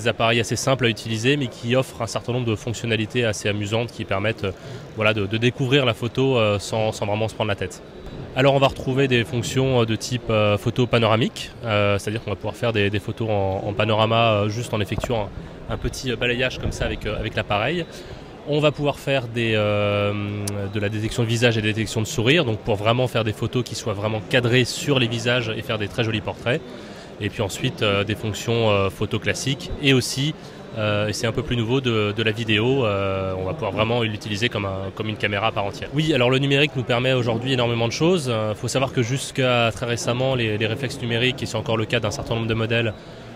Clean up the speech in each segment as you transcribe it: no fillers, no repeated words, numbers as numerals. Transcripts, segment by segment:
des appareils assez simples à utiliser, mais qui offrent un certain nombre de fonctionnalités assez amusantes qui permettent voilà, de découvrir la photo sans vraiment se prendre la tête. Alors on va retrouver des fonctions de type photo panoramique, c'est-à-dire qu'on va pouvoir faire des photos en panorama juste en effectuant un petit balayage comme ça avec l'appareil. On va pouvoir faire de la détection de visage et de détection de sourire, donc pour vraiment faire des photos qui soient vraiment cadrées sur les visages et faire des très jolis portraits. Et puis ensuite des fonctions photo classiques et aussi, et c'est un peu plus nouveau, de la vidéo. On va pouvoir vraiment l'utiliser comme une caméra à part entière. Oui, alors le numérique nous permet aujourd'hui énormément de choses. Il faut savoir que jusqu'à très récemment, les réflexes numériques, et c'est encore le cas d'un certain nombre de modèles,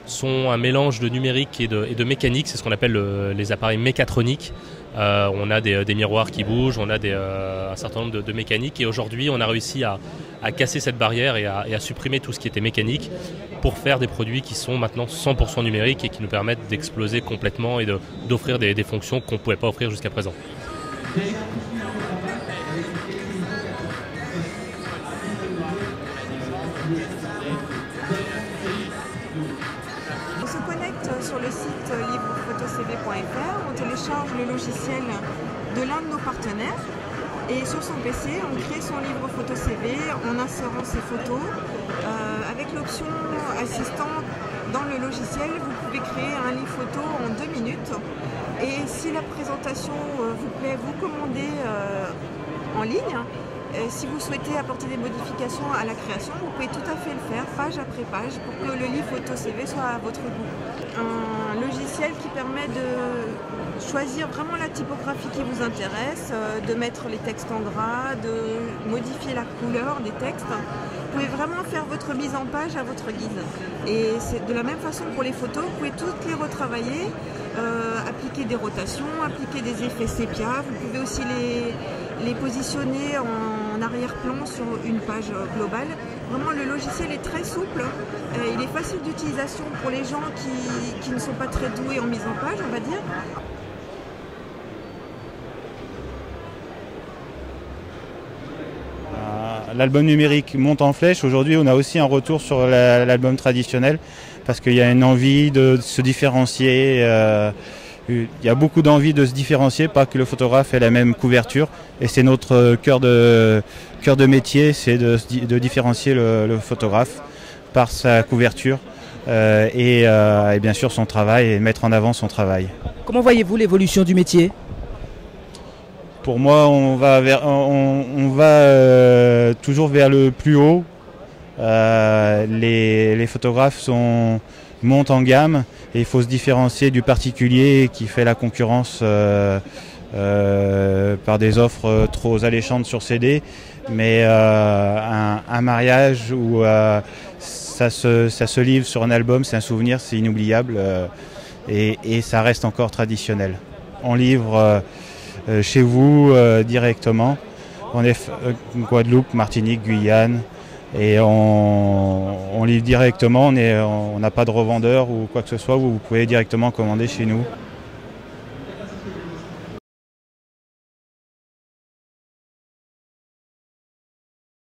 sont un mélange de numérique et de mécanique. C'est ce qu'on appelle les appareils mécatroniques. On a des miroirs qui bougent, on a un certain nombre de mécaniques, et aujourd'hui on a réussi à casser cette barrière et à supprimer tout ce qui était mécanique pour faire des produits qui sont maintenant 100% numériques et qui nous permettent d'exploser complètement et d'offrir des fonctions qu'on ne pouvait pas offrir jusqu'à présent. On se connecte sur le site livrephoto-cv.fr, on télécharge le logiciel de l'un de nos partenaires et sur son PC on crée son livre photo CV en insérant ses photos. Avec l'option assistant dans le logiciel, vous pouvez créer un livre photo en 2 minutes, et si la présentation vous plaît, vous commandez en ligne. Si vous souhaitez apporter des modifications à la création, vous pouvez tout à fait le faire page après page pour que le livre photo CV soit à votre goût. Un logiciel qui permet de choisir vraiment la typographie qui vous intéresse, de mettre les textes en gras, de modifier la couleur des textes. Vous pouvez vraiment faire votre mise en page à votre guise. Et c'est de la même façon pour les photos, vous pouvez toutes les retravailler, appliquer des rotations, appliquer des effets sépia. Vous pouvez aussi les positionner en arrière-plan sur une page globale. Vraiment, le logiciel est très souple, il est facile d'utilisation pour les gens qui ne sont pas très doués en mise en page, on va dire. L'album numérique monte en flèche. Aujourd'hui, on a aussi un retour sur l'album traditionnel parce qu'il y a une envie de se différencier. Il y a beaucoup d'envie de se différencier, pas que le photographe ait la même couverture. Et c'est notre cœur de métier, c'est de différencier le photographe par sa couverture et bien sûr son travail, et mettre en avant son travail. Comment voyez-vous l'évolution du métier ? Pour moi, on va toujours vers le plus haut. Les photographes montent en gamme et il faut se différencier du particulier qui fait la concurrence par des offres trop alléchantes sur CD. Mais un mariage où ça se livre sur un album, c'est un souvenir, c'est inoubliable et ça reste encore traditionnel. On livre chez vous directement. On est Guadeloupe, Martinique, Guyane, et on livre directement. On n'a pas de revendeur ou quoi que ce soit. Vous pouvez directement commander chez nous.